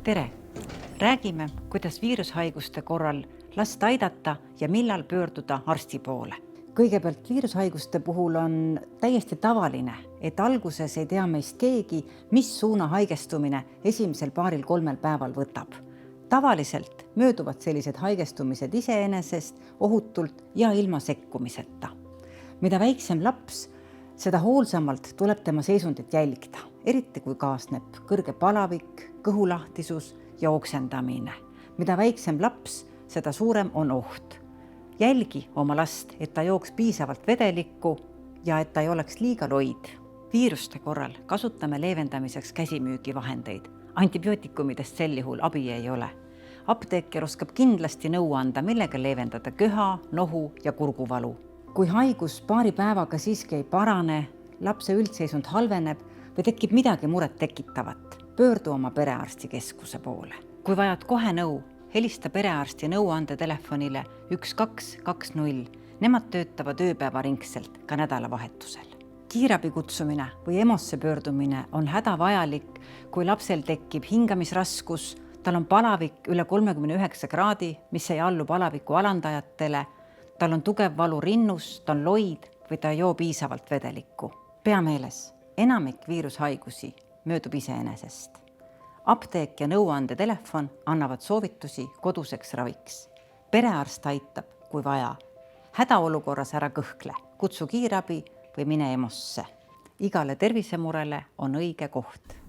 Tere! Räägime, kuidas viirushaiguste korral last aidata ja millal pöörduda arsti poole. Kõigepealt viirushaiguste puhul on täiesti tavaline, et alguses ei tea meist keegi, mis suuna haigestumine esimesel 2-3 päeval võtab. Tavaliselt mööduvad sellised haigestumised iseenesest ohutult ja ilma sekkumiseta. Mida väiksem laps, seda hoolsamalt tuleb tema seisundit jälgida, eriti kui kaasneb kõrge palavik, kõhulahtisus ja oksendamine. Mida väiksem laps, seda suurem on oht. Jälgi oma last, et ta jooks piisavalt vedelikku ja et ta ei oleks liiga loid. Viiruste korral kasutame leevendamiseks käsimüügivahendeid. Antibiootikumidest sel juhul abi ei ole. Apteeker oskab kindlasti nõu anda, millega leevendada köha, nohu ja kurguvalu. Kui haigus 2 päevaga siiski ei parane, lapse üldseisund halveneb või tekib midagi muret tekitavat, pöördu oma perearstikeskuse poole. Kui vajad kohe nõu, helista perearsti nõuandetelefonile 1220. Nemad töötavad ööpäevaringselt ka nädalavahetusel. Kiirabi kutsumine või EMO-sse pöördumine on hädavajalik, kui lapsel tekib hingamisraskus, tal on palavik üle 39 kraadi, mis ei allu palaviku alandajatele, tal on tugev valu rinnus, ta on loid või ta ei joo piisavalt vedelikku. Pea meeles, enamik viirushaigusi möödub iseenesest. Apteek ja nõuandetelefon annavad soovitusi koduseks raviks. Perearst aitab, kui vaja. Hädaolukorras ära kõhkle, kutsu kiirabi või mine EMO-sse. Igale tervisemurele on õige koht.